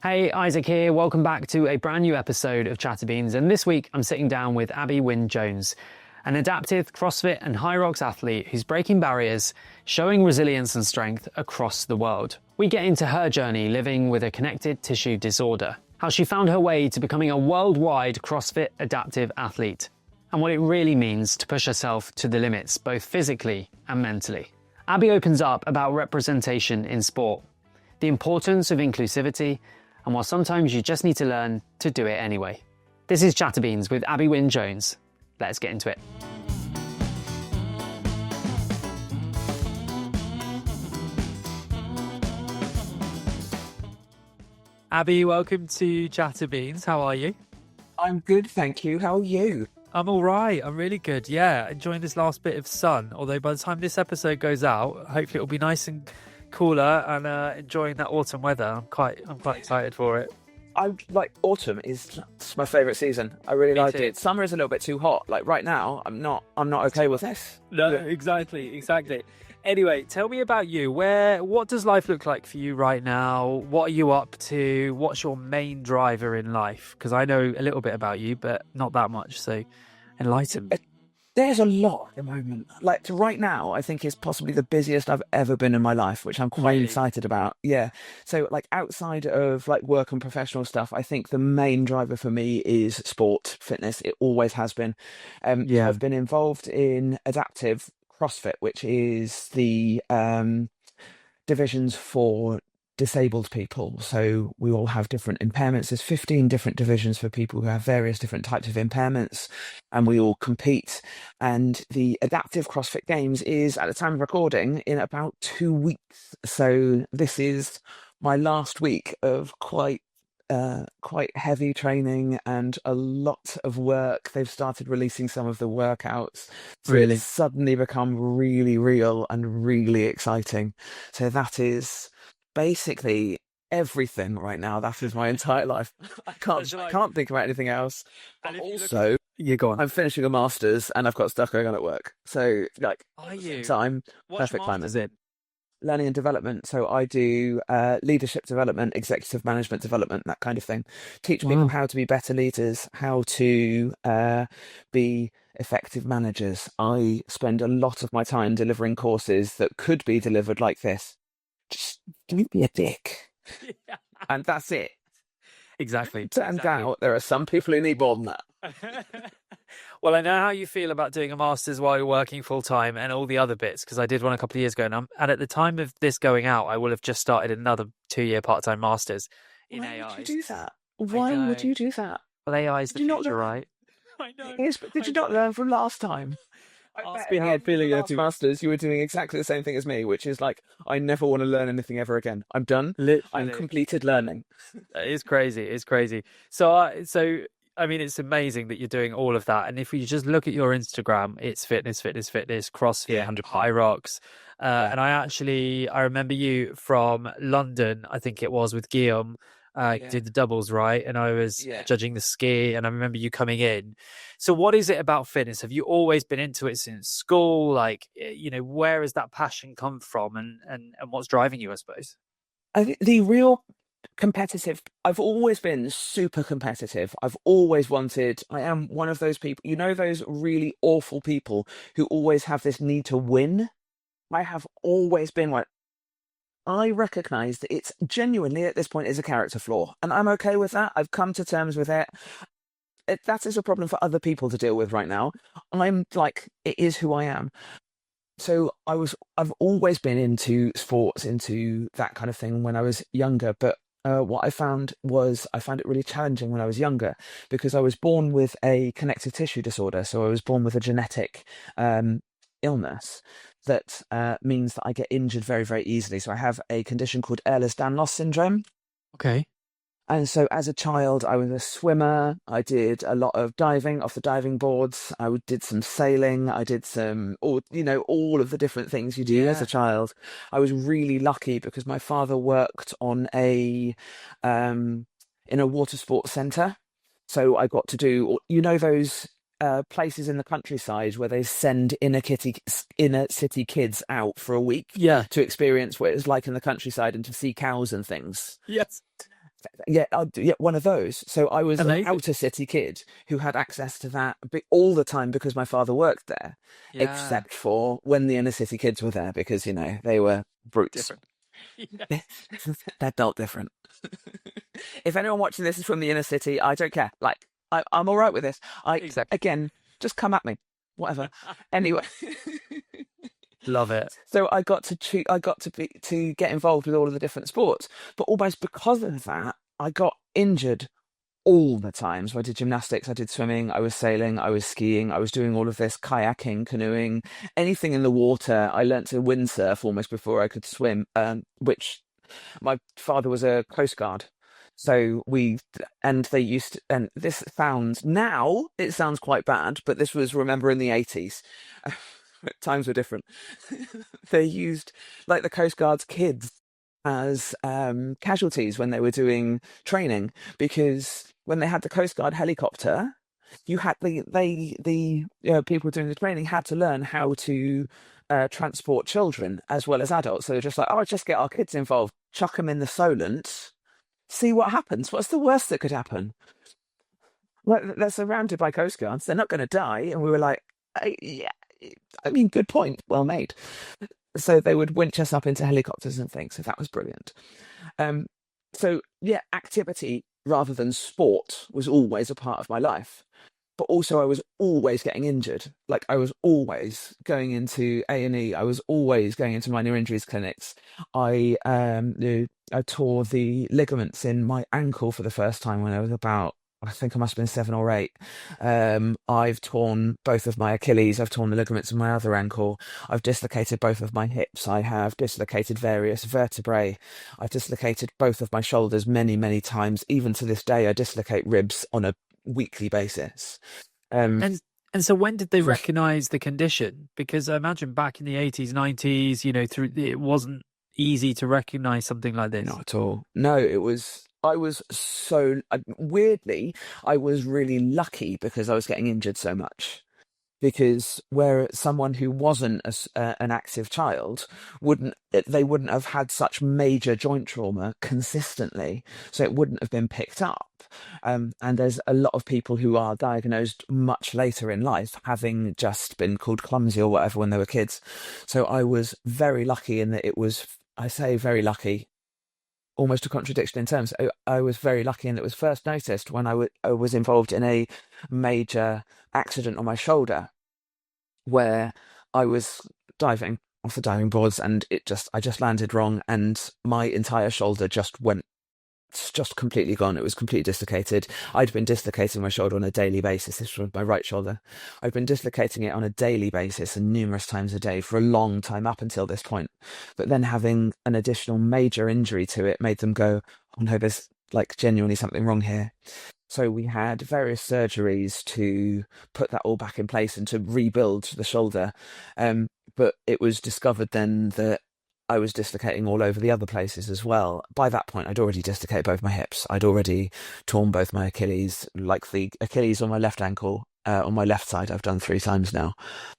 Hey, Isaac here. Welcome back to a brand new episode of ChatterBeans. And this week I'm sitting down with Abi Wynn-Jones, an adaptive CrossFit and High Rocks athlete who's breaking barriers, showing resilience and strength across the world. We get into her journey living with a connective tissue disorder, how she found her way to becoming a worldwide CrossFit adaptive athlete, and what it really means to push herself to the limits, both physically and mentally. Abi opens up about representation in sport, the importance of inclusivity, and while sometimes you just need to learn to do it anyway. This is ChatterBeans with Abi Wynn-Jones. Let's get into it. Abi, welcome to ChatterBeans. How are you? I'm good, thank you. How are you? I'm all right. I'm really good. Yeah, enjoying this last bit of sun. Although by the time this episode goes out, hopefully it'll be nice and cooler and enjoying that autumn weather. I'm quite excited for it. I like autumn is my favourite season. I really like it. Summer is a little bit too hot. Like right now, I'm not okay with this. No, exactly. Anyway, tell me about you. What does life look like for you right now? What are you up to? What's your main driver in life? Because I know a little bit about you, but not that much. So enlighten me. There's a lot at the moment. Like to right now, I think is possibly the busiest I've ever been in my life, which I'm quite excited about. Yeah. So like outside of like work and professional stuff, I think the main driver for me is sport, fitness. It always has been. I've been involved in adaptive CrossFit, which is the divisions for disabled people. So we all have different impairments. There's 15 different divisions for people who have various different types of impairments, and we all compete. And the adaptive CrossFit Games is, at the time of recording, in about 2 weeks. So this is my last week of quite heavy training and a lot of work. They've started releasing some of the workouts. So Really? It's suddenly become really real and really exciting. So that is basically everything right now. That is my entire life. I can't think about anything else. And also, Go on. I'm finishing a master's and I've got stuff going on at work. So like, Are you? time, What's perfect your climate. master's in? Learning and development. So I do leadership development, executive management development, that kind of thing. Teach people how to be better leaders, how to be effective managers. I spend a lot of my time delivering courses that could be delivered like this. Just don't be a dick. Yeah. And that's it. Exactly. Turns out there are some people who need more than that. Well, I know how you feel about doing a master's while you're working full time and all the other bits, because I did one a couple of years ago, and at the time of this going out, I will have just started another 2-year part-time master's in AI. Why would you do that? Why would you do that? Well, AI is the future, right? I know. Yes, but did you not learn from last time? Ask me how I'm feeling at your masters, you were doing exactly the same thing as me, which is like, I never want to learn anything ever again. I'm done. Literally. I'm completed learning. It's crazy. It's crazy. So I mean, it's amazing that you're doing all of that. And if you just look at your Instagram, it's fitness, CrossFit, High Rocks. And I remember you from London, I think it was, with Guillaume. Did the doubles, right? And I was judging the ski, and I remember you coming in. So what is it about fitness? Have you always been into it since school? Like, where has that passion come from, and what's driving you, I suppose? I think the real competitive, I've always been super competitive. I am one of those people, those really awful people who always have this need to win. I have always been one. I recognise that it's genuinely at this point is a character flaw, and I'm okay with that. I've come to terms with it. That is a problem for other people to deal with right now. I'm like, it is who I am. So I've always been into sports, into that kind of thing when I was younger, but what I found it really challenging when I was younger, because I was born with a connective tissue disorder. So I was born with a genetic illness that means that I get injured very, very easily. So I have a condition called Ehlers-Danlos syndrome. Okay. And so as a child, I was a swimmer. I did a lot of diving off the diving boards. I did some sailing. I did all of the different things you do as a child. I was really lucky because my father worked on in a water sports centre. So I got to do, those places in the countryside where they send inner city kids out for a week to experience what it's like in the countryside and to see cows and things. Yes. Yeah, yeah, one of those. So I was an Amazing. outer city kid who had access to that all the time because my father worked there, Yeah. except for when the inner city kids were there because, they were brutes. Different. Yeah. They're built different. If anyone watching this is from the inner city, I don't care. Like, I'm all right with this. Exactly. Again, just come at me, whatever. Anyway, Love it. so I got to to get involved with all of the different sports, but almost because of that, I got injured all the time. So I did gymnastics, I did swimming, I was sailing, I was skiing, I was doing all of this kayaking, canoeing, anything in the water. I learnt to windsurf almost before I could swim, which my father was a coast guard. So they used to, and this sounds, now it sounds quite bad, but this was, remember, in the 80s. Times were different. They used like the Coast Guard's kids as casualties when they were doing training, because when they had the Coast Guard helicopter, you had the people doing the training had to learn how to transport children as well as adults. So they're just like, oh, just get our kids involved, chuck them in the Solent, see what happens. What's the worst that could happen? Like, they're surrounded by Coast Guards, they're not going to die. And we were like, yeah, I mean, good point, well made. So they would winch us up into helicopters and things. So that was brilliant. So yeah, activity rather than sport was always a part of my life. But also I was always getting injured. Like, I was always going into A&E. I was always going into minor injuries clinics. I tore the ligaments in my ankle for the first time when I was about, I think I must have been 7 or 8. I've torn both of my Achilles. I've torn the ligaments in my other ankle. I've dislocated both of my hips. I have dislocated various vertebrae. I've dislocated both of my shoulders many, many times. Even to this day, I dislocate ribs on a weekly basis. And so when did they recognize the condition? Because I imagine back in the 80s, 90s, it wasn't easy to recognize something like this. Not at all. No, I was weirdly, I was really lucky because I was getting injured so much. Because where someone who wasn't an active child they wouldn't have had such major joint trauma consistently, so it wouldn't have been picked up. And there's a lot of people who are diagnosed much later in life, having just been called clumsy or whatever when they were kids. So I was very lucky in that I say very lucky, almost a contradiction in terms. I was very lucky in that it was first noticed when I was involved in a major accident on my shoulder, where I was diving off the diving boards and I just landed wrong and my entire shoulder just completely gone. It was completely dislocated. I'd been dislocating my shoulder on a daily basis. This was my right shoulder. I'd been dislocating it on a daily basis and numerous times a day for a long time up until this point. But then having an additional major injury to it made them go, oh no, there's like genuinely something wrong here. So we had various surgeries to put that all back in place and to rebuild the shoulder. But it was discovered then that I was dislocating all over the other places as well. By that point, I'd already dislocated both my hips. I'd already torn both my Achilles, like the Achilles on my left ankle, on my left side, I've done 3 times now.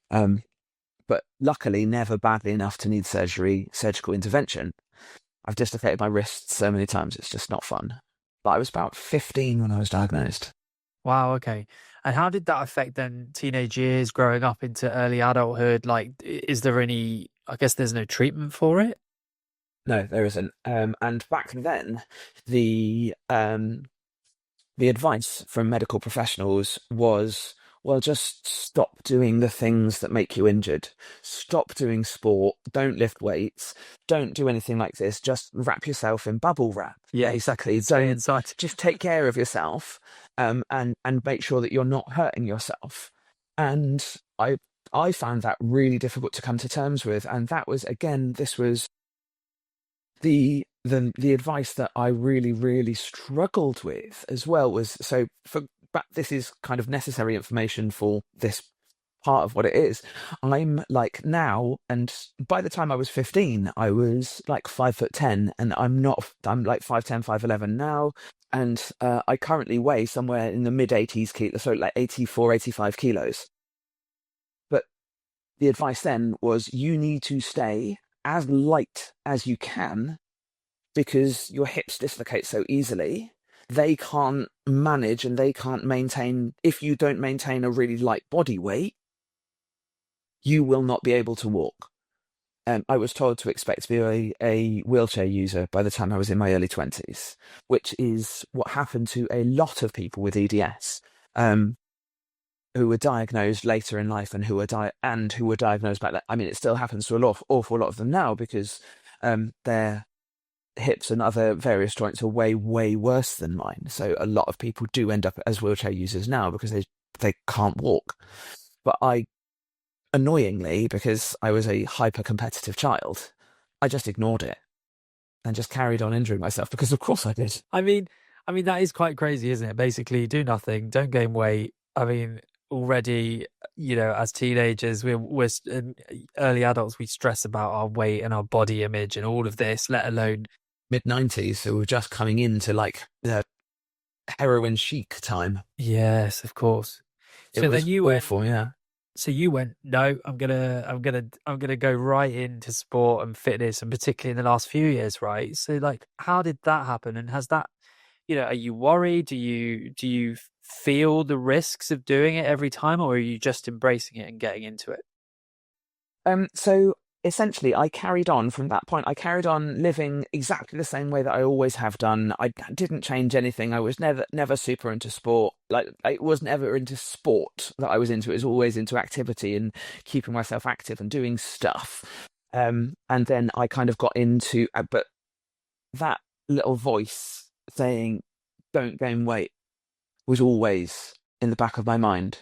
But luckily, never badly enough to need surgical intervention. I've dislocated my wrists so many times, it's just not fun. But I was about 15 when I was diagnosed. Wow, okay. And how did that affect then teenage years, growing up into early adulthood? Like, is there any, I guess there's no treatment for it? No, there isn't. And back then, the advice from medical professionals was, well, just stop doing the things that make you injured. Stop doing sport. Don't lift weights. Don't do anything like this. Just wrap yourself in bubble wrap. Yeah, exactly. Stay inside. Just take care of yourself, and make sure that you're not hurting yourself. And I found that really difficult to come to terms with. And that was, again, this was the advice that I really, really struggled with as well. But this is kind of necessary information for this part of what it is. I'm like now, and by the time I was 15, I was like 5'10", and I'm like 5'10", 5'11" now. And I currently weigh somewhere in the mid 80s kilos, so like 84, 85 kilos. But the advice then was, you need to stay as light as you can because your hips dislocate so easily, they can't manage and they can't maintain. If you don't maintain a really light body weight, you will not be able to walk. I was told to expect to be a wheelchair user by the time I was in my early 20s, which is what happened to a lot of people with EDS, who were diagnosed later in life and who were diagnosed back then. I mean, it still happens to awful lot of them now because their hips and other various joints are way, way worse than mine. So a lot of people do end up as wheelchair users now because they can't walk. But annoyingly, because I was a hyper-competitive child, I just ignored it and just carried on injuring myself because of course I did. I mean, that is quite crazy, isn't it? Basically, do nothing, don't gain weight. I mean, already, as teenagers, we're early adults, we stress about our weight and our body image and all of this, let alone mid-90s, so we're just coming into like the heroin chic time. Yes, of course. So then you awful, yeah. So you went, no, I'm gonna go right into sport and fitness, and particularly in the last few years, right? So like, how did that happen? And has that, are you worried? Do you feel the risks of doing it every time, or are you just embracing it and getting into it? So essentially, I carried on from that point. I carried on living exactly the same way that I always have done. I didn't change anything. I was never super into sport. Like, I was never into sport that I was into. It was always into activity and keeping myself active and doing stuff. And then I kind of got into, but that little voice saying, don't gain weight, was always in the back of my mind.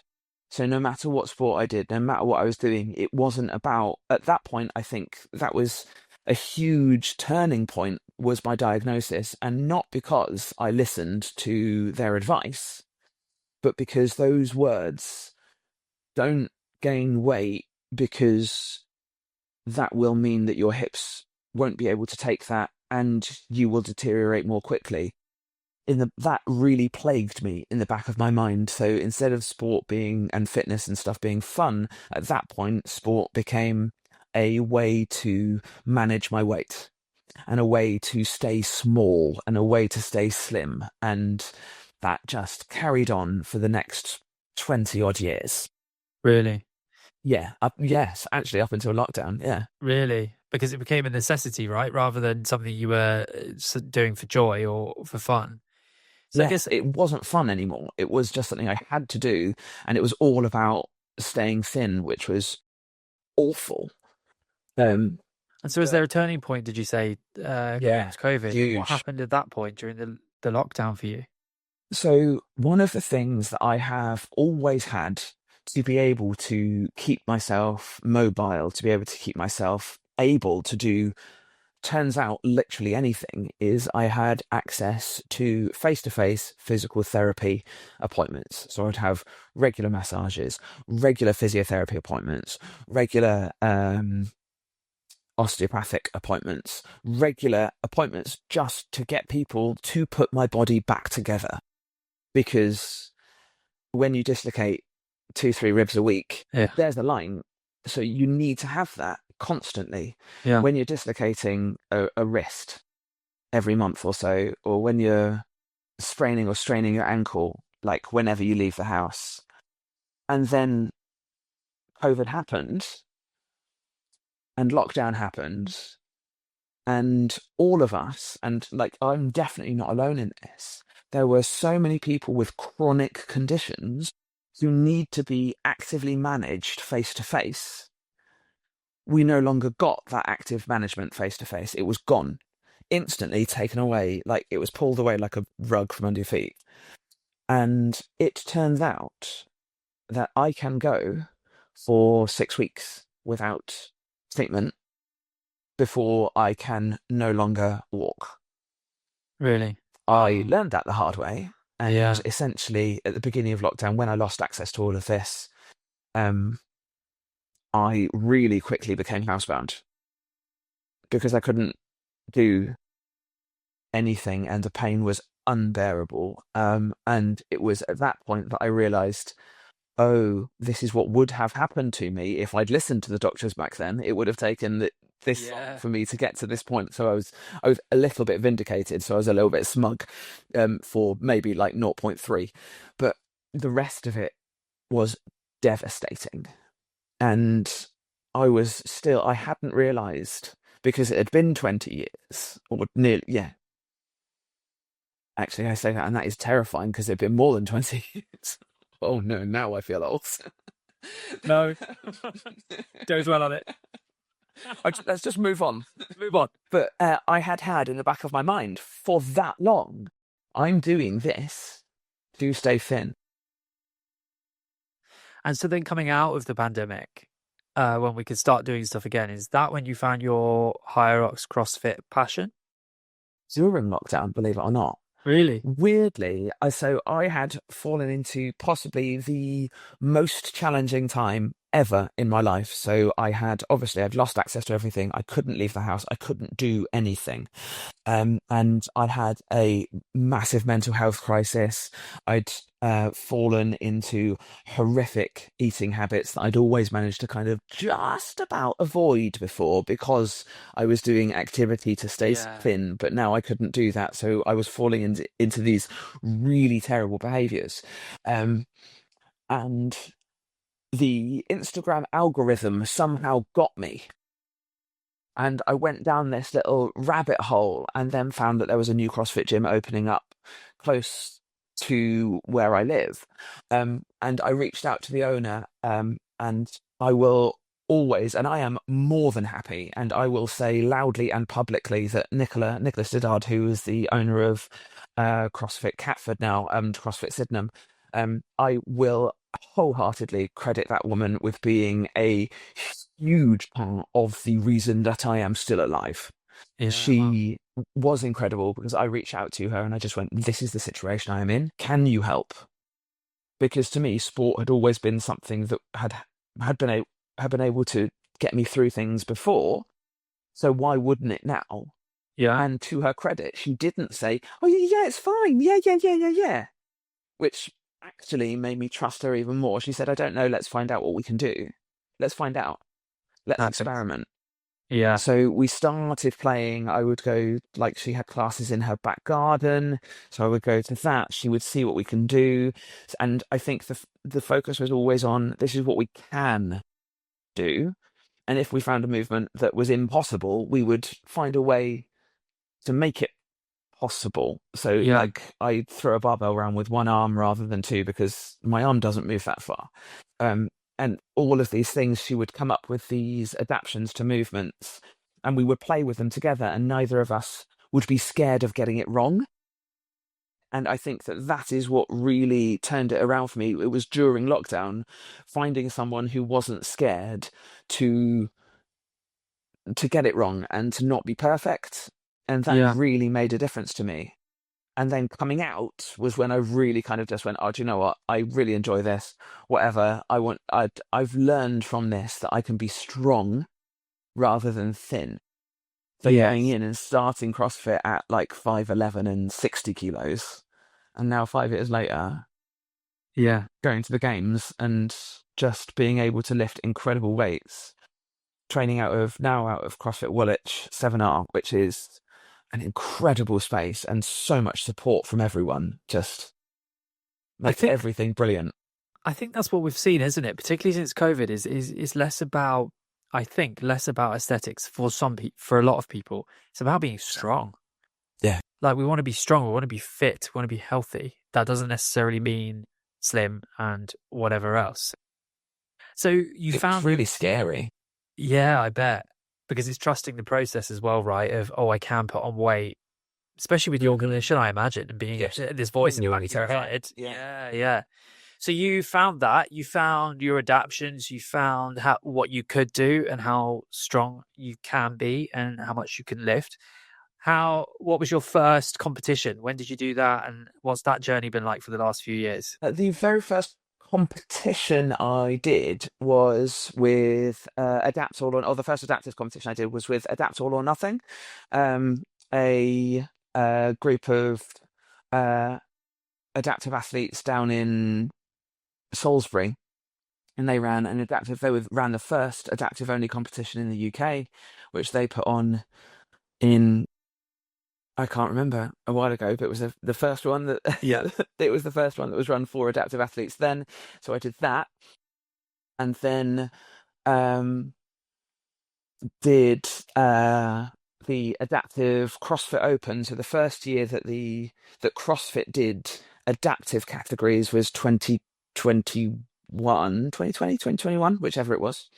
So no matter what sport I did, no matter what I was doing, it wasn't about, at that point, I think that was a huge turning point, was my diagnosis. And not because I listened to their advice, but because those words, don't gain weight, because that will mean that your hips won't be able to take that and you will deteriorate more quickly. That really plagued me in the back of my mind. So instead of sport being and fitness and stuff being fun, at that point, sport became a way to manage my weight and a way to stay small and a way to stay slim. And that just carried on for the next 20 odd years. Really? Yeah. Yes, actually up until lockdown. Yeah. Really? Because it became a necessity, right? Rather than something you were doing for joy or for fun. So I guess it wasn't fun anymore. It was just something I had to do. And it was all about staying thin, which was awful. And so is there a turning point, did you say? Yeah, COVID. huge. What happened at that point during the lockdown for you? So one of the things that I have always had to be able to keep myself mobile, to be able to keep myself able to do, turns out literally anything, is I had access to face-to-face physical therapy appointments. So I'd have regular massages, regular physiotherapy appointments, regular osteopathic appointments, regular appointments just to get people to put my body back together. Because when you dislocate 2-3 ribs a week, there's the line. So you need to have that constantly. Yeah. When you're dislocating a wrist every month or so, or when you're spraining or straining your ankle, like whenever you leave the house. And then COVID happened and lockdown happened, and all of us, and like I'm definitely not alone in this, there were so many people with chronic conditions who need to be actively managed face to face. We no longer got that active management face to face. It was gone, instantly taken away, like it was pulled away like a rug from under your feet. And it turns out that I can go for 6 weeks without treatment before I can no longer walk. Really? I learned that the hard way. And essentially, at the beginning of lockdown, when I lost access to all of this, I really quickly became housebound because I couldn't do anything and the pain was unbearable. And it was at that point that I realized, oh, this is what would have happened to me if I'd listened to the doctors back then. It would have taken this long Yeah. for me to get to this point. So I was a little bit vindicated. So I was a little bit smug, for maybe like zero point 0.3, but the rest of it was devastating. And I hadn't realized, because it had been 20 years or nearly, yeah. Actually, I say that, and that is terrifying because it'd been more than 20 years. Oh no, now I feel old. No, don't dwell on it. Let's just move on. Move on. But I had in the back of my mind for that long, I'm doing this to stay thin. And so then coming out of the pandemic, when we could start doing stuff again, is that when you found your Higher CrossFit passion? During lockdown, believe it or not. Really? Weirdly, I had fallen into possibly the most challenging time ever in my life. So I'd lost access to everything. I couldn't leave the house. I couldn't do anything. And I had a massive mental health crisis. I'd fallen into horrific eating habits that I'd always managed to kind of just about avoid before, because I was doing activity to stay thin, but now I couldn't do that. So I was falling into these really terrible behaviors. And the Instagram algorithm somehow got me. And I went down this little rabbit hole and then found that there was a new CrossFit gym opening up close to where I live. And I reached out to the owner, and I will always, and I am more than happy, and I will say loudly and publicly that Nicholas Didard, who is the owner of CrossFit Catford now, and CrossFit Sydenham, I will wholeheartedly credit that woman with being a huge part of the reason that I am still alive. Yeah. Wow. She was incredible, because I reached out to her and I just went, this is the situation I am in. Can you help? Because to me, sport had always been something that had been able to get me through things before. So why wouldn't it now? Yeah. And to her credit, she didn't say, oh yeah, it's fine. Yeah. Which actually made me trust her even more. She said, I don't know, let's find out what we can do. Let's find out. Let's experiment. Yeah. So we started playing. I would go, like, she had classes in her back garden, so I would go to that. She would see what we can do. And I think the focus was always on, this is what we can do. And if we found a movement that was impossible, we would find a way to make it possible. So like, I throw a barbell around with one arm rather than two, because my arm doesn't move that far. And all of these things, she would come up with these adaptations to movements, and we would play with them together, and neither of us would be scared of getting it wrong. And I think that is what really turned it around for me. It was during lockdown, finding someone who wasn't scared to get it wrong and to not be perfect. And that really made a difference to me. And then coming out was when I really kind of just went, oh, do you know what? I really enjoy this. Whatever I've learned from this that I can be strong rather than thin. So going in and starting CrossFit at like 5'11" and 60 kilos, and now 5 years later, going to the games and just being able to lift incredible weights, training out of CrossFit Woolwich 7R, which is an incredible space and so much support from everyone. Just makes everything brilliant. I think that's what we've seen, isn't it? Particularly since COVID, is less about, I think, less about aesthetics for for a lot of people. It's about being strong. Yeah. Like, we want to be strong, we want to be fit, we want to be healthy. That doesn't necessarily mean slim and whatever else. So it's really scary. Yeah, I bet. Because it's trusting the process as well, right? Of, oh, I can put on weight, especially with your condition, I imagine, and being this voice in your head. Yeah. So you found that, you found your adaptions, you found what you could do and how strong you can be and how much you can lift. What was your first competition? When did you do that? And what's that journey been like for the last few years? The very first competition I did was with Adapt All or the first adaptive competition I did was with Adapt All or Nothing, a group of adaptive athletes down in Salisbury, and they ran an adaptive. Ran the first adaptive only competition in the UK, which they put on in, I can't remember, a while ago, but it was the first one that Yeah. it was the first one that was run for adaptive athletes then. So I did that, and then um, did the adaptive CrossFit Open. So the first year that CrossFit did adaptive categories was 2021, 2020, 2021, whichever it was.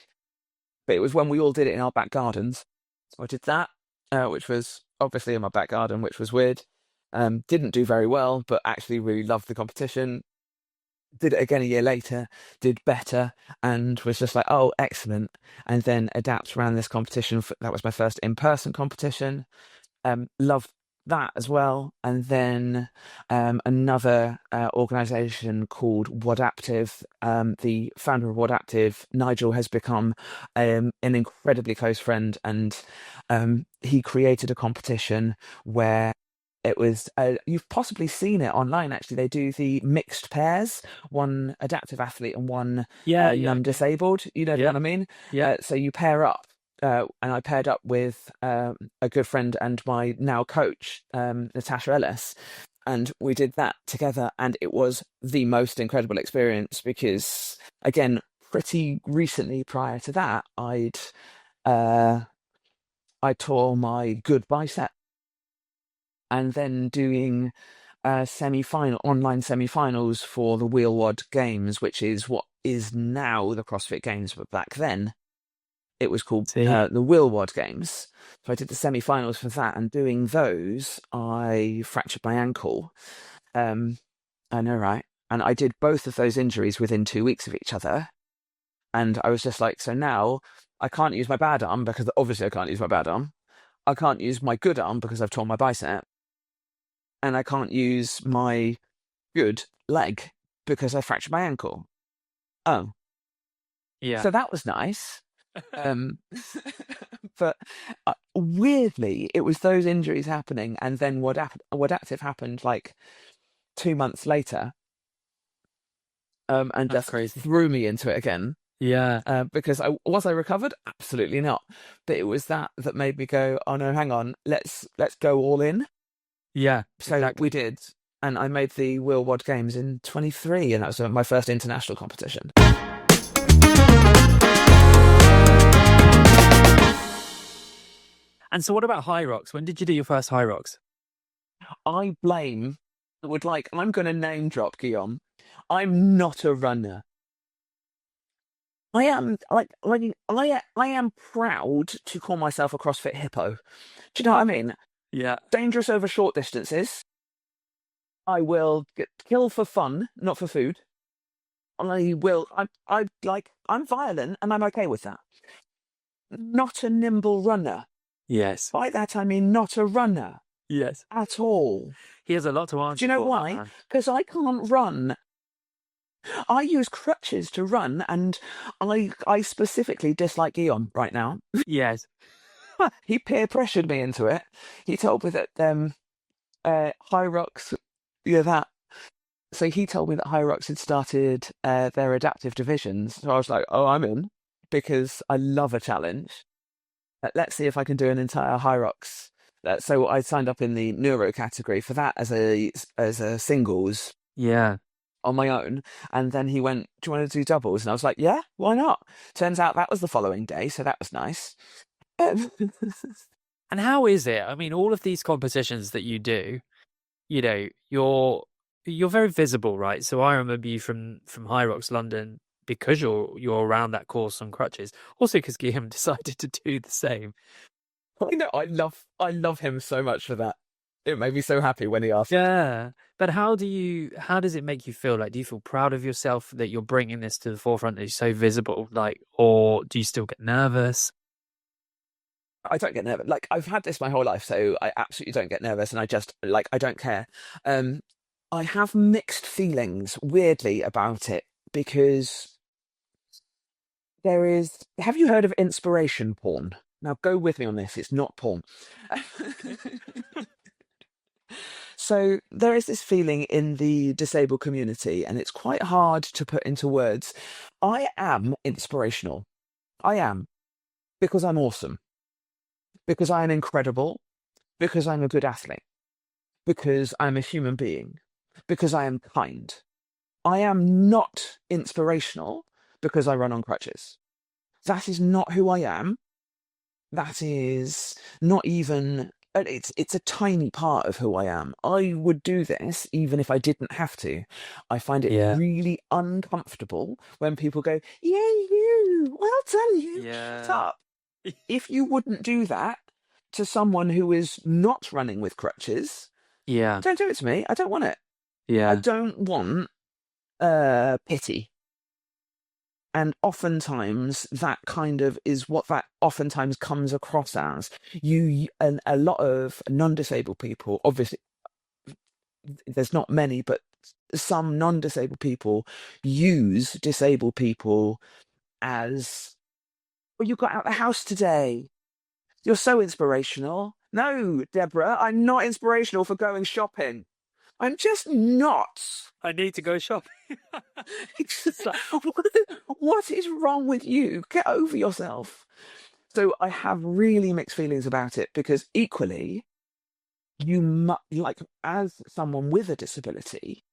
But it was when we all did it in our back gardens. So I did that, which was obviously in my back garden, which was weird. Didn't do very well, but actually really loved the competition. Did it again a year later, did better, and was just like, oh, excellent. And then Adapt ran this competition. That was my first in-person competition. Loved that as well. And then another organization called Wadaptive. The founder of Wadaptive, Nigel, has become an incredibly close friend, and he created a competition where it was, you've possibly seen it online, actually. They do the mixed pairs, one adaptive athlete and one Yeah. non-disabled. You know Yeah. what I mean? Yeah. So you pair up. And I paired up with a good friend and my now coach, Natasha Ellis, and we did that together. And it was the most incredible experience because, again, pretty recently prior to that, I tore my good bicep, and then doing online semi-finals for the Wheelwad Games, which is what is now the CrossFit Games, but back then it was called See. the Wheelwad Games. So I did the semi-finals for that, and doing those, I fractured my ankle. I know, right? And I did both of those injuries within 2 weeks of each other. And I was just like, so now I can't use my bad arm because obviously I can't use my bad arm. I can't use my good arm because I've torn my bicep. And I can't use my good leg because I fractured my ankle. Oh, Yeah. so that was nice. But weirdly, it was those injuries happening, and then what active happened like 2 months later, and That's just crazy. threw me into it again. Yeah. Because I recovered? Absolutely not. But it was that made me go, oh no, hang on, let's go all in. Yeah. So Exactly. we did, and I made the Wheelwad Games in 23, and that was my first international competition. And so, what about high rocks? When did you do your first high rocks? I'm going to name drop Guillaume. I'm not a runner. I am I am proud to call myself a CrossFit hippo. Do you know what I mean? Yeah. Dangerous over short distances. I will kill for fun, not for food. I'm violent, and I'm okay with that. Not a nimble runner. Yes. By that I mean not a runner Yes. at all. He has a lot to answer Do you know for, that why? man. Because I can't run. I use crutches to run, and I specifically dislike Guillaume right now. Yes. He peer pressured me into it. He told me that High Rocks, yeah, that. So he told me that High Rocks had started their adaptive divisions. So I was like, oh, I'm in because I love a challenge. Let's see if I can do an entire High Rocks. So I signed up in the neuro category for that as a singles Yeah. on my own. And then he went, do you want to do doubles? And I was like, yeah, why not? Turns out that was the following day, so that was nice. And how is it? I mean, all of these competitions that you do, you know, you're very visible, right? So I remember you from High Rocks London because you're around that course on crutches. Also because Guillaume decided to do the same. You know, I love him so much for that. It made me so happy when he asked. Yeah. But how does it make you feel? Like, do you feel proud of yourself that you're bringing this to the forefront, that you're so visible? Like, or do you still get nervous? I don't get nervous. Like, I've had this my whole life, so I absolutely don't get nervous, and I don't care. I have mixed feelings, weirdly, about it because have you heard of inspiration porn? Now go with me on this. It's not porn. So there is this feeling in the disabled community, and it's quite hard to put into words. I am inspirational. I am, because I'm awesome, because I am incredible, because I'm a good athlete, because I'm a human being, because I am kind. I am not inspirational because I run on crutches. That is not who I am. That is not even, it's a tiny part of who I am. I would do this even if I didn't have to. I find it Yeah. really uncomfortable when people go, yeah, you, well done, you, shut Yeah. up. If you wouldn't do that to someone who is not running with crutches, Yeah. don't do it to me. I don't want it. I Yeah. don't want pity. And oftentimes that kind of is what that oftentimes comes across as. And a lot of non-disabled people, obviously, there's not many, but some non-disabled people use disabled people as, well, you got out the house today. You're so inspirational. No, Deborah, I'm not inspirational for going shopping. I'm just not. I need to go shopping. It's just like, what is wrong with you? Get over yourself. So I have really mixed feelings about it because equally, like as someone with a disability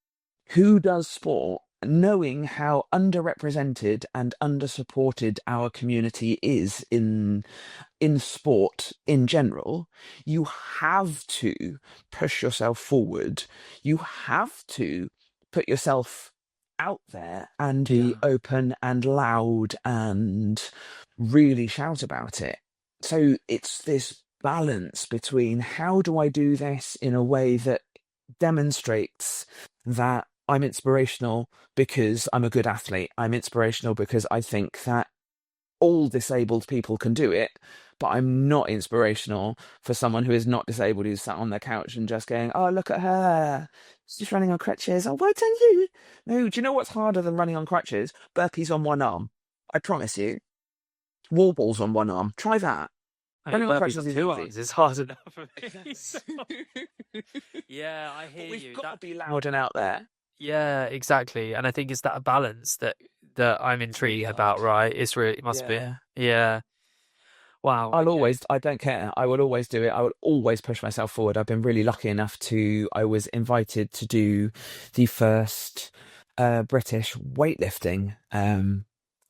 who does sport, knowing how underrepresented and undersupported our community is in sport in general, you have to push yourself forward. You have to put yourself out there and be Yeah. open and loud and really shout about it. So it's this balance between how do I do this in a way that demonstrates that I'm inspirational because I'm a good athlete. I'm inspirational because I think that all disabled people can do it, but I'm not inspirational for someone who is not disabled who's sat on their couch and just going, oh, look at her. She's running on crutches. Oh, why don't you? No, do you know what's harder than running on crutches? Burpees on one arm. I promise you. Wall balls on one arm. Try that. I mean, Running on burpees crutches on is two easy. arms is hard enough for me. So, yeah, I hear But we've you. got to That be loud and out there. Yeah, exactly. And I think it's that balance that I'm It's really intrigued about, hard. right? It must be. Yeah. Yeah. Wow. Okay. I don't care. I will always do it. I will always push myself forward. I've been really lucky enough I was invited to do the first British weightlifting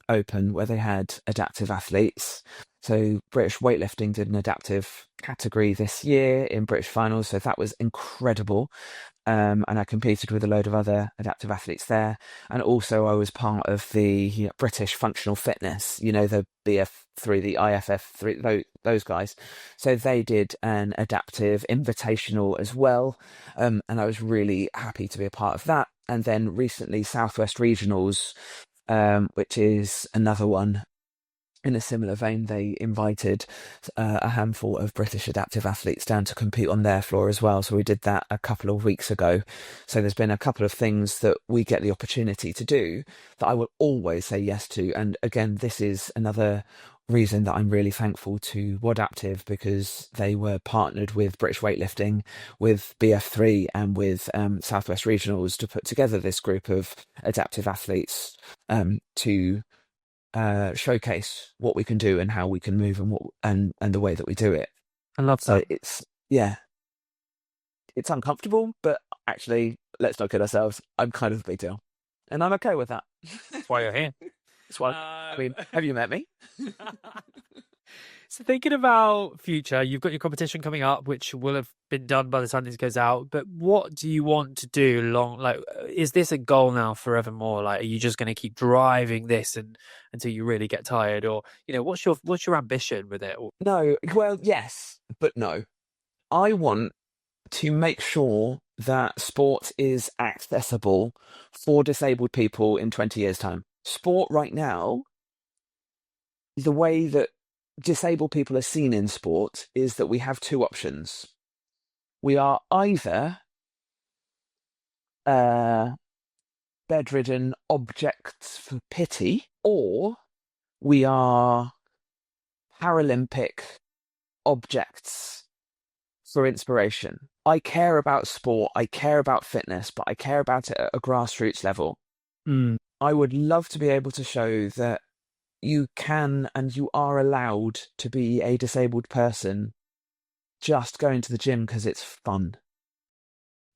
open where they had adaptive athletes. So British weightlifting did an adaptive category this year in British finals. So that was incredible. And I competed with a load of other adaptive athletes there. And also I was part of the British functional fitness, the BF3, the IFF3, those guys. So they did an adaptive invitational as well. And I was really happy to be a part of that. And then recently Southwest Regionals, which is another one in a similar vein, they invited a handful of British adaptive athletes down to compete on their floor as well. So we did that a couple of weeks ago. So there's been a couple of things that we get the opportunity to do that I will always say yes to. And again, this is another reason that I'm really thankful to Wadaptive because they were partnered with British Weightlifting, with BF3 and with Southwest Regionals to put together this group of adaptive athletes to showcase what we can do and how we can move and the way that we do it. I love So that. it's uncomfortable, but actually, let's not kid ourselves. I'm kind of a big deal, and I'm okay with that. That's why you're here. That's why. I mean, have you met me? So thinking about future, you've got your competition coming up, which will have been done by the time this goes out. But what do you want to do is this a goal now forevermore? Like, are you just going to keep driving this until you really get tired? Or, what's your ambition with it? No. Well, yes, but no. I want to make sure that sport is accessible for disabled people in 20 years' time. Sport right now, the way that disabled people are seen in sport is that we have two options. We are either bedridden objects for pity, or we are Paralympic objects for inspiration. I care about sport, I care about fitness, but I care about it at a grassroots level. Mm. I would love to be able to show that you can and you are allowed to be a disabled person just going to the gym because it's fun.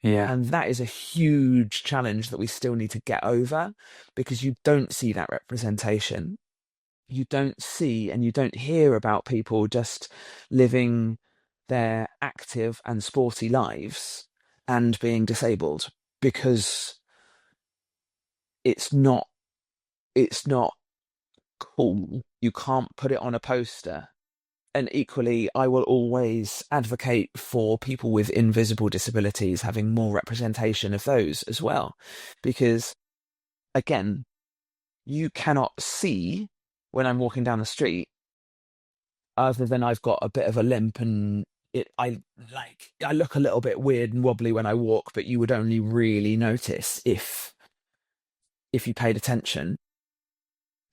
Yeah. And that is a huge challenge that we still need to get over because you don't see that representation. You don't see and you don't hear about people just living their active and sporty lives and being disabled because it's not cool. You can't put it on a poster. And equally, I will always advocate for people with invisible disabilities having more representation of those as well. Because, again, you cannot see when I'm walking down the street, other than I've got a bit of a limp and I look a little bit weird and wobbly when I walk, but you would only really notice if you paid attention.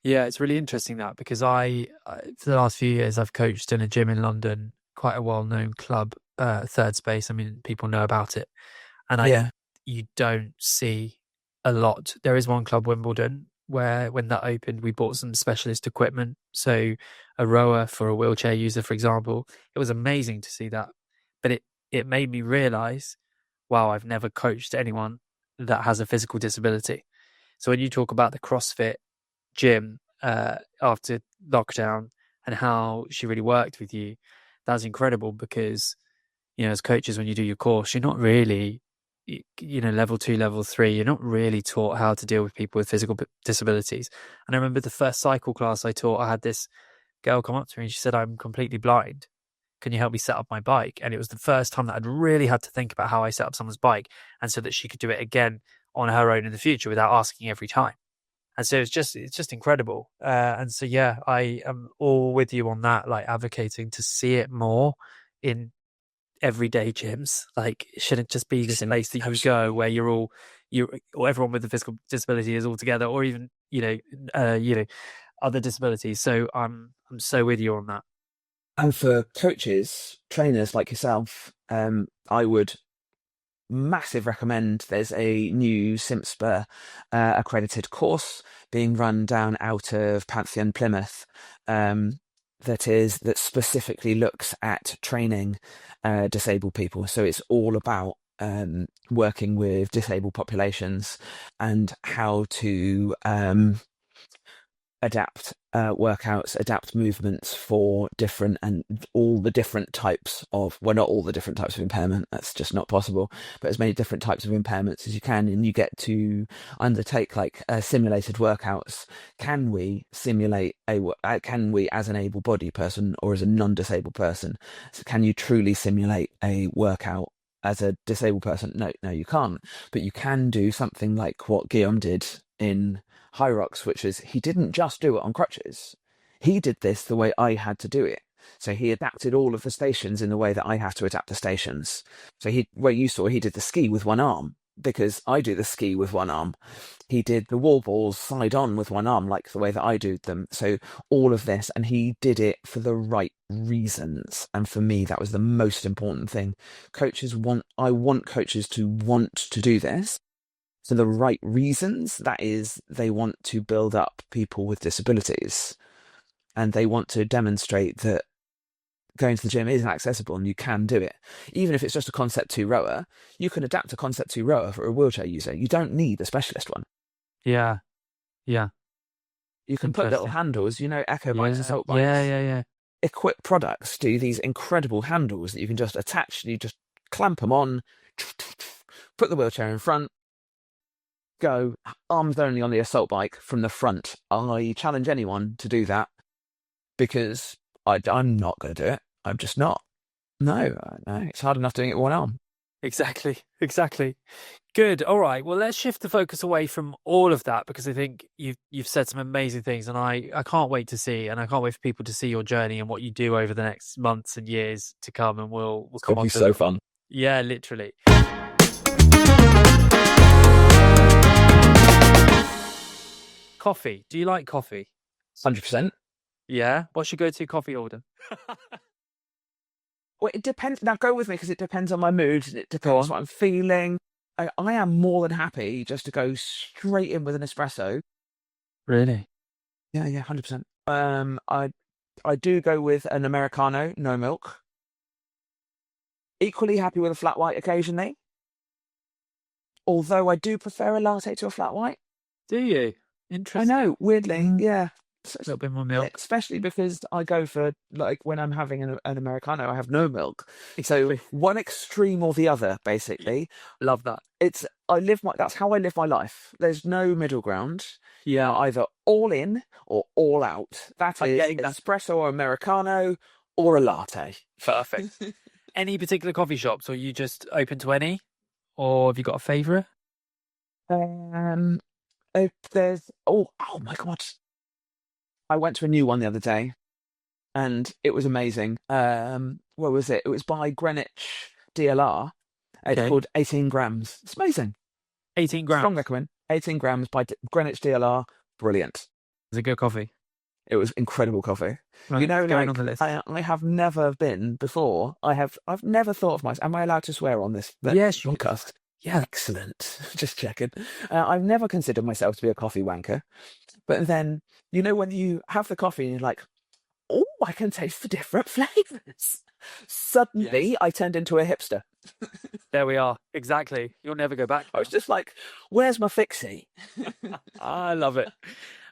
Yeah, it's really interesting that because for the last few years, I've coached in a gym in London, quite a well-known club, Third Space. I mean, people know about it. And Yeah. you don't see a lot. There is one club, Wimbledon, where when that opened, we bought some specialist equipment. So a rower for a wheelchair user, for example. It was amazing to see that. But it made me realize, wow, I've never coached anyone that has a physical disability. So when you talk about the CrossFit gym after lockdown and how she really worked with you, that's incredible because, as coaches, when you do your course, you're not really, level 2, level 3, you're not really taught how to deal with people with physical disabilities. And I remember the first cycle class I taught, I had this girl come up to me and she said, I'm completely blind. Can you help me set up my bike? And it was the first time that I'd really had to think about how I set up someone's bike and so that she could do it again on her own in the future without asking every time. And so it's just incredible. And so, yeah, I am all with you on that, like advocating to see it more in everyday gyms. Like it shouldn't just be this place that you go where or everyone with a physical disability is all together, or even, other disabilities. So I'm so with you on that. And for coaches, trainers like yourself, I would massive recommend. There's a new CIMSPA accredited course being run down out of Pantheon, Plymouth, that specifically looks at training disabled people. So it's all about working with disabled populations and how to adapt workouts, adapt movements for different and all the different types of, well, not all the different types of impairment, that's just not possible, but as many different types of impairments as you can. And you get to undertake simulated workouts. Can we simulate can we, as an able-bodied person or as a non-disabled person, can you truly simulate a workout as a disabled person? No, you can't. But you can do something like what Guillaume did in High Rocks, which is he didn't just do it on crutches. He did this the way I had to do it. So he adapted all of the stations in the way that I have to adapt the stations. So he did the ski with one arm because I do the ski with one arm. He did the wall balls side on with one arm, like the way that I do them. So all of this, and he did it for the right reasons. And for me, that was the most important thing. I want coaches to want to do this for the right reasons. That is, they want to build up people with disabilities and they want to demonstrate that going to the gym is accessible and you can do it. Even if it's just a Concept 2 rower, you can adapt a Concept 2 rower for a wheelchair user. You don't need a specialist one. Yeah. You can put little handles, Echo bikes and Assault bikes. Yeah. Equip products do these incredible handles that you can just attach and you just clamp them on, put the wheelchair in front, go arms only on the assault bike from the front. I challenge anyone to do that because I'm not going to do it. I'm just not. No, it's hard enough doing it with one arm. Exactly. Good. All right. Well, let's shift the focus away from all of that because I think you've said some amazing things, and I can't wait to see, and I can't wait for people to see your journey and what you do over the next months and years to come. And we'll come on. It's so fun. Yeah, literally. Coffee. Do you like coffee? 100%. Yeah. What's your go-to coffee order? Well, it depends. Now, go with me because it depends on my mood. And it Go depends on. what I'm feeling. I am more than happy just to go straight in with an espresso. Really? Yeah, yeah, 100%. I do go with an Americano, no milk. Equally happy with a flat white occasionally. Although I do prefer a latte to a flat white. Do you? I Interesting. know, weirdly, yeah. A little bit more milk. Especially because I go for, like, when I'm having an Americano, I have no milk. So one extreme or the other, basically. Love that. That's how I live my life. There's no middle ground. Yeah. Either all in or all out. That I'm is getting that. espresso or Americano or a latte. Perfect. Any particular coffee shops, or are you just open to any? Or have you got a favourite? If there's oh my God. I went to a new one the other day and it was amazing. What was it? It was by Greenwich DLR. It's Okay. called 18 grams. It's amazing. 18 grams. Strong recommend. 18 grams by Greenwich DLR. Brilliant. It's a good coffee. It was incredible coffee. Right, You know, going like on the list. I have never been before. I've never thought of myself. Am I allowed to swear on this Yes, podcast? yeah. Excellent. Just checking. I've never considered myself to be a coffee wanker. But then, you know, when you have the coffee and you're like, oh, I can taste the different flavours. Suddenly, Yes. I turned into a hipster. There we are. Exactly. You'll never go back. I was just like, where's my fixie? I love it.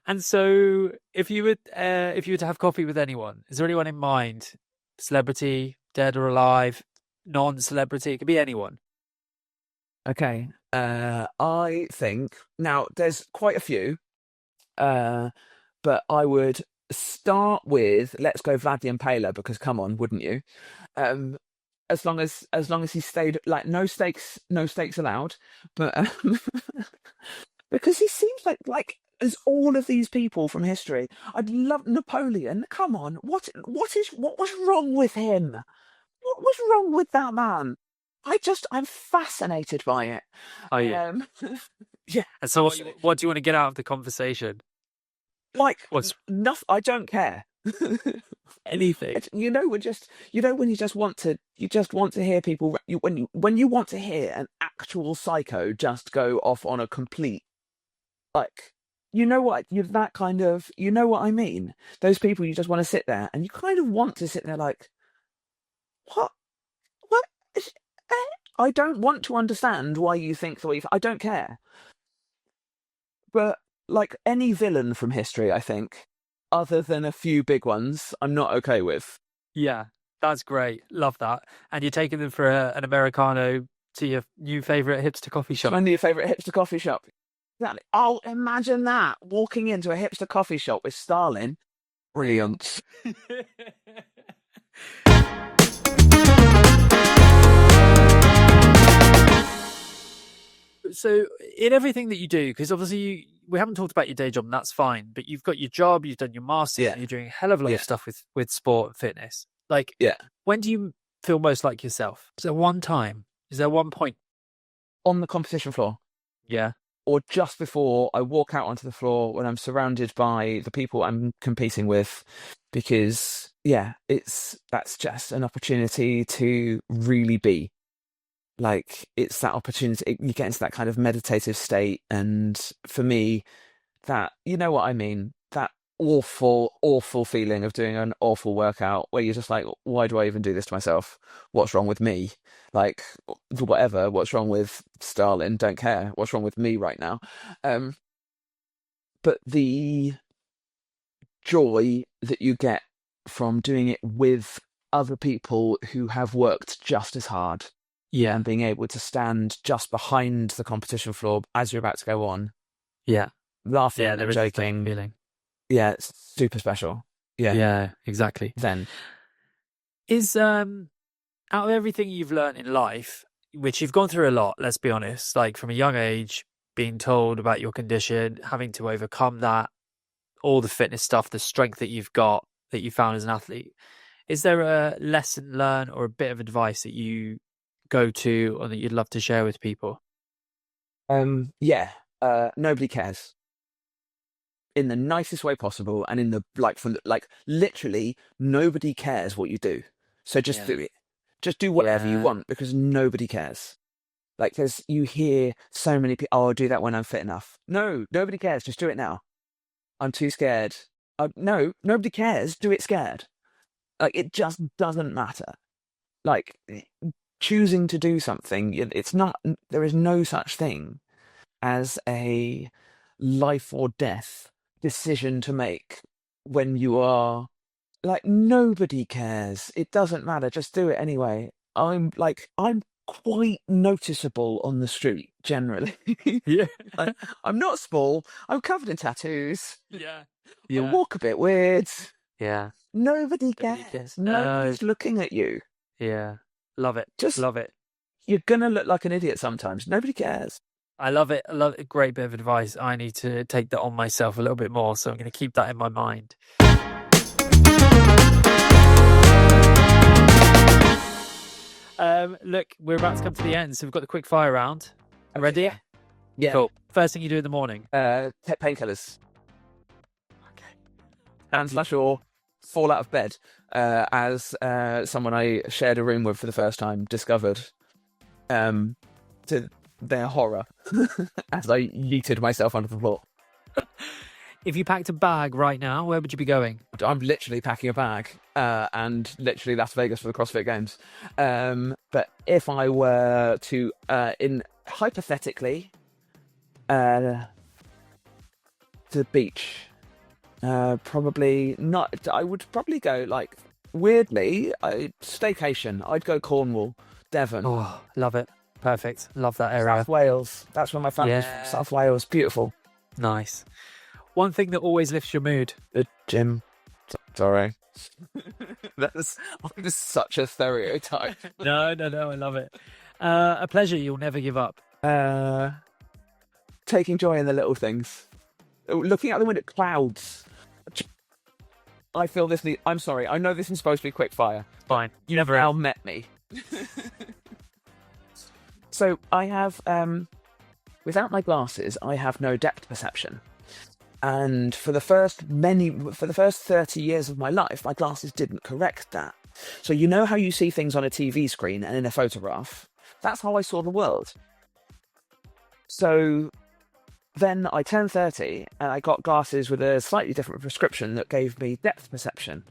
And so, if you were to have coffee with anyone, is there anyone in mind? Celebrity, dead or alive, non-celebrity? It could be anyone. Okay. I think, now, there's quite a few, but I would start with, let's go Vlad the Impaler, because come on, wouldn't you? As long as he stayed, like, no stakes allowed, but because he seems like as all of these people from history. I'd love Napoleon. Come on, what was wrong with him? What was wrong with that man? I'm fascinated by it. Oh yeah. Yeah. And so, what do you want to get out of the conversation? Like, What's nothing. I don't care. anything? When you just want to hear people. When you want to hear an actual psycho just go off on a complete, like, you know what I mean. Those people, you just want to sit there and you kind of want to sit there like, what is- eh? I don't want to understand why you think the way I don't care. But like any villain from history, I think, other than a few big ones, I'm not okay with. Yeah, that's great. Love that. And you're taking them for an Americano to your new favourite hipster coffee shop. My new favourite hipster coffee shop. Exactly. Oh, imagine that. Walking into a hipster coffee shop with Stalin. Brilliant. So, in everything that you do, because obviously we haven't talked about your day job, and that's fine, but you've got your job, you've done your master's, and you're doing a hell of a lot of stuff with sport and fitness. Like, when do you feel most like yourself? Is there one time? Is there one point? On the competition floor. Yeah. Or just before I walk out onto the floor when I'm surrounded by the people I'm competing with, because that's just an opportunity to really be. Like, it's that opportunity, you get into that kind of meditative state, and for me, that, you know what I mean, that awful feeling of doing an awful workout where you're just like, why do I even do this to myself? What's wrong with me? Like, whatever, what's wrong with Stalin? Don't care. What's wrong with me right now? But the joy that you get from doing it with other people who have worked just as hard. Yeah. And being able to stand just behind the competition floor as you're about to go on. Yeah. Laughing there and is joking. a feeling. Yeah, it's super special. Yeah. Yeah, exactly. Then. Is, out of everything you've learned in life, which you've gone through a lot, let's be honest, like from a young age, being told about your condition, having to overcome that, all the fitness stuff, the strength that you've got, that you found as an athlete, is there a lesson learned or a bit of advice that you go to or that you'd love to share with people? Nobody cares. In the nicest way possible, and in the literally nobody cares what you do. So just do it. Just do whatever you want because nobody cares. Like, because you hear so many people, oh, I'll do that when I'm fit enough. No, nobody cares. Just do it now. I'm too scared. No, nobody cares. Do it scared. Like, it just doesn't matter. Like, choosing to do something, it's not, there is no such thing as a life or death decision to make when you are, like, nobody cares. It doesn't matter. Just do it anyway. I'm quite noticeable on the street generally. Yeah. I'm not small. I'm covered in tattoos. Yeah. You walk a bit weird. Yeah. Nobody cares. Nobody's looking at you. Yeah. Love it. Just love it. You're gonna look like an idiot sometimes. Nobody cares. I love it. I love it. Great bit of advice. I need to take that on myself a little bit more. So I'm going to keep that in my mind. Look, we're about to come to the end. So we've got the quick fire round. Ready? Yeah. Cool. First thing you do in the morning. Take painkillers. Okay. And or fall out of bed. As someone I shared a room with for the first time discovered, to their horror, as I yeeted myself onto the floor. If you packed a bag right now, where would you be going? I'm literally packing a bag, and literally Las Vegas for the CrossFit Games. But if I were to, hypothetically, to the beach, probably not. I would probably go, like, weirdly, staycation. I'd go Cornwall, Devon. Oh, love it. Perfect. Love that area. South Wales. That's where my family's from. South Wales. Beautiful. Nice. One thing that always lifts your mood. The gym. Sorry. That's such a stereotype. No. I love it. A pleasure you'll never give up. Taking joy in the little things. Looking out the window at clouds. I feel this. I'm sorry. I know this is supposed to be quick fire. Fine. You never now met me. So I have, without my glasses, I have no depth perception. And for the first 30 years of my life, my glasses didn't correct that. So you know how you see things on a TV screen and in a photograph? That's how I saw the world. So then I turned 30 and I got glasses with a slightly different prescription that gave me depth perception.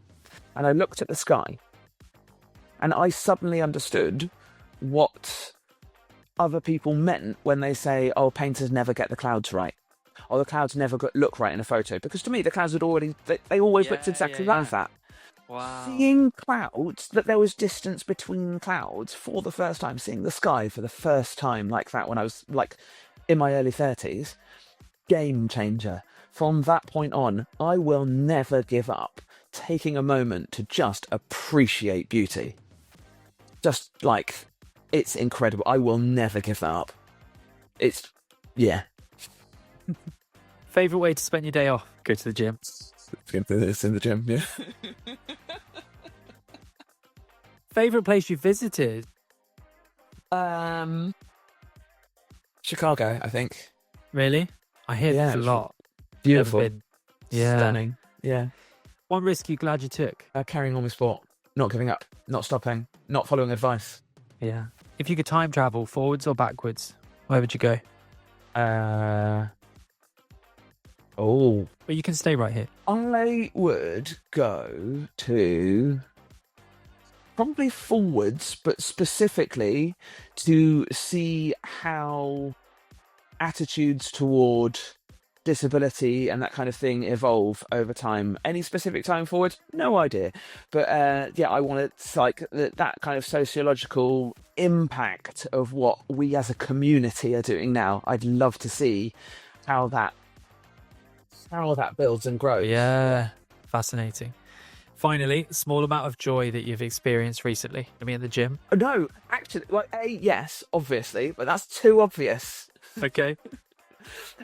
And I looked at the sky and I suddenly understood what other people meant when they say, oh, painters never get the clouds right. Or the clouds never look right in a photo. Because to me, the clouds had already, they always looked exactly like that. Wow. Seeing clouds, that there was distance between clouds for the first time, seeing the sky for the first time like that when I was like in my early 30s, game changer. From that point on, I will never give up taking a moment to just appreciate beauty. Just like, it's incredible. I will never give that up. Yeah. Favourite way to spend your day off? Go to the gym. It's in the gym, yeah. Favourite place you visited? Chicago, I think. Really? I hear this a lot. Beautiful. Yeah. Stunning. Yeah. One risk you're glad you took? Carrying on with sport. Not giving up. Not stopping. Not following advice. Yeah. If you could time travel forwards or backwards, where would you go? But you can stay right here. I would go to probably forwards, but specifically to see how attitudes toward disability and that kind of thing evolve over time. Any specific time forward? No idea. But I want to like that kind of sociological impact of what we as a community are doing now. I'd love to see how that builds and grows. Yeah, fascinating. Finally, a small amount of joy that you've experienced recently. I mean, at the gym. No, actually, yes, obviously, but that's too obvious. Okay.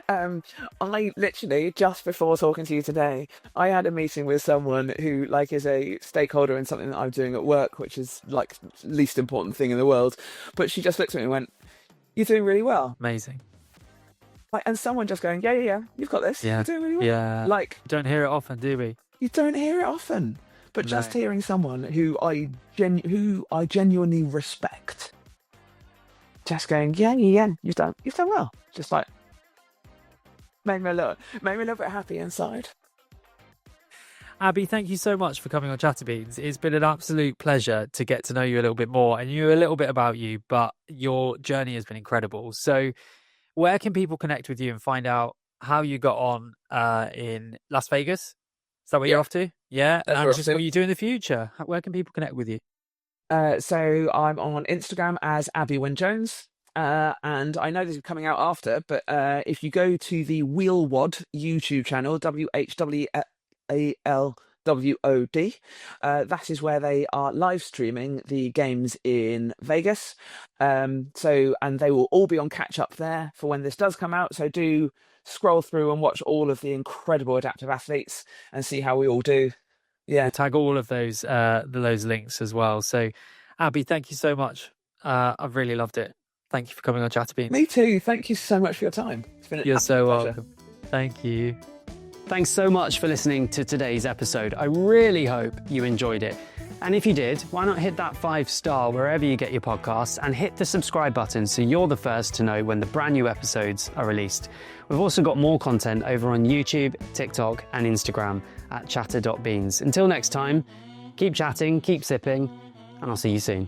I literally, just before talking to you today, I had a meeting with someone who is a stakeholder in something that I'm doing at work, which is like least important thing in the world. But she just looked at me and went, "You're doing really well." Amazing. And someone just going, yeah, you've got this. Yeah. You're doing really well. Yeah. Don't hear it often, do we? You don't hear it often. But just No. hearing someone who I genuinely respect, just going, yeah, you've done well. Just like made me a little bit happy inside. Abi, thank you so much for coming on ChatterBeans. It's been an absolute pleasure to get to know you a little bit more and you a little bit about you, but your journey has been incredible. So where can people connect with you and find out how you got on in Las Vegas? Is that where you're off to? Yeah. That's And where just what you do in the future. Where can people connect with you? So I'm on Instagram as Abi Wynn-Jones. And I know this is coming out after, but if you go to the WheelWOD YouTube channel, WHWALWOD, that is where they are live streaming the games in Vegas. And they will all be on catch up there for when this does come out. So do scroll through and watch all of the incredible adaptive athletes and see how we all do. Yeah. We'll tag all of those links as well. So Abi, thank you so much. I've really loved it. Thank you for coming on ChatterBeans. Me too. Thank you so much for your time. It's been an You're so pleasure. welcome. Thank you. Thanks so much for listening to today's episode. I really hope you enjoyed it. And if you did, why not hit that 5-star wherever you get your podcasts and hit the subscribe button so you're the first to know when the brand new episodes are released. We've also got more content over on YouTube, TikTok and Instagram at chatter.beans. Until next time, keep chatting, keep sipping, and I'll see you soon.